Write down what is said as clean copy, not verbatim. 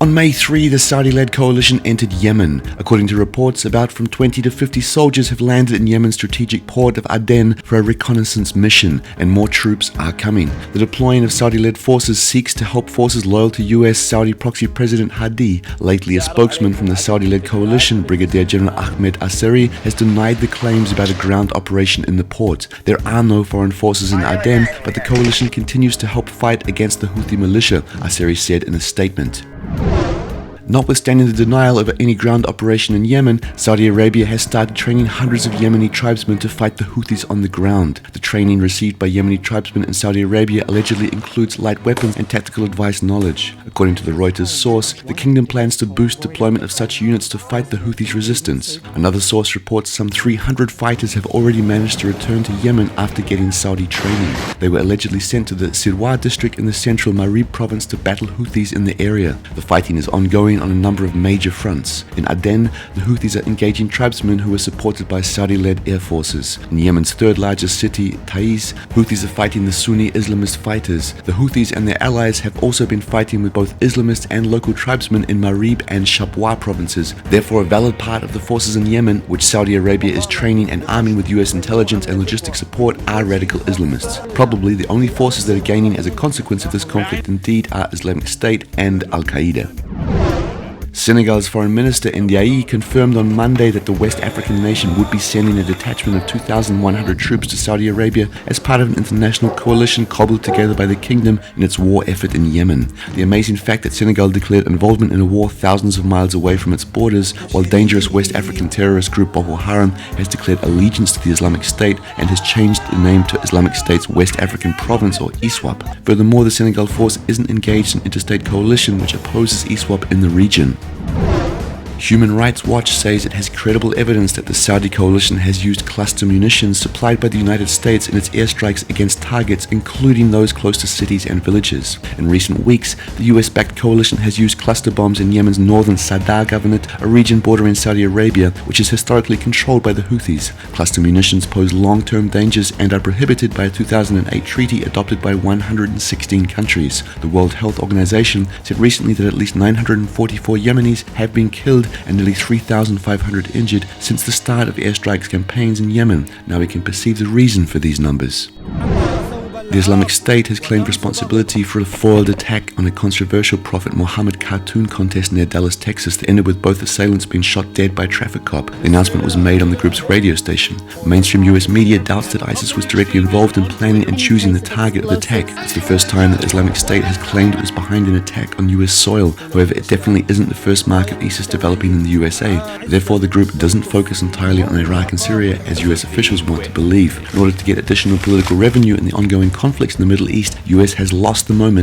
On May 3, the Saudi-led coalition entered Yemen. According to reports, about from 20 to 50 soldiers have landed in Yemen's strategic port of Aden for a reconnaissance mission, and more troops are coming. The deploying of Saudi-led forces seeks to help forces loyal to US Saudi proxy President Hadi. Lately, a spokesman from the Saudi-led coalition, Brigadier General Ahmed Asseri, has denied the claims about a ground operation in the port. There are no foreign forces in Aden, but the coalition continues to help fight against the Houthi militia, Asseri said in a statement. Notwithstanding the denial of any ground operation in Yemen, Saudi Arabia has started training hundreds of Yemeni tribesmen to fight the Houthis on the ground. The training received by Yemeni tribesmen in Saudi Arabia allegedly includes light weapons and tactical advice knowledge. According to the Reuters source, the kingdom plans to boost deployment of such units to fight the Houthis' resistance. Another source reports some 300 fighters have already managed to return to Yemen after getting Saudi training. They were allegedly sent to the Sirwa district in the central Marib province to battle Houthis in the area. The fighting is ongoing on a number of major fronts. In Aden, the Houthis are engaging tribesmen who are supported by Saudi-led air forces. In Yemen's third largest city, Taiz, Houthis are fighting the Sunni Islamist fighters. The Houthis and their allies have also been fighting with both Islamists and local tribesmen in Marib and Shabwa provinces. Therefore, a valid part of the forces in Yemen, which Saudi Arabia is training and arming with US intelligence and logistic support, are radical Islamists. Probably the only forces that are gaining as a consequence of this conflict indeed are Islamic State and Al-Qaeda. Senegal's foreign minister Ndiaye confirmed on Monday that the West African nation would be sending a detachment of 2,100 troops to Saudi Arabia as part of an international coalition cobbled together by the kingdom in its war effort in Yemen. The amazing fact that Senegal declared involvement in a war thousands of miles away from its borders, while dangerous West African terrorist group Boko Haram has declared allegiance to the Islamic State and has changed the name to Islamic State's West African Province, or ISWAP. Furthermore, the Senegal force isn't engaged in interstate coalition which opposes ISWAP in the region. Human Rights Watch says it has credible evidence that the Saudi coalition has used cluster munitions supplied by the United States in its airstrikes against targets, including those close to cities and villages. In recent weeks, the US-backed coalition has used cluster bombs in Yemen's northern Sadr Governorate, a region bordering Saudi Arabia, which is historically controlled by the Houthis. Cluster munitions pose long-term dangers and are prohibited by a 2008 treaty adopted by 116 countries. The World Health Organization said recently that at least 944 Yemenis have been killed and nearly 3,500 injured since the start of airstrikes campaigns in Yemen. Now we can perceive the reason for these numbers. The Islamic State has claimed responsibility for a foiled attack on a controversial Prophet Muhammad cartoon contest near Dallas, Texas that ended with both assailants being shot dead by a traffic cop. The announcement was made on the group's radio station. Mainstream US media doubts that ISIS was directly involved in planning and choosing the target of the attack. It's the first time that the Islamic State has claimed it was behind an attack on US soil. However, it definitely isn't the first mark of ISIS developing in the USA. Therefore, the group doesn't focus entirely on Iraq and Syria as US officials want to believe. In order to get additional political revenue in the ongoing conflicts in the Middle East, US has lost the moment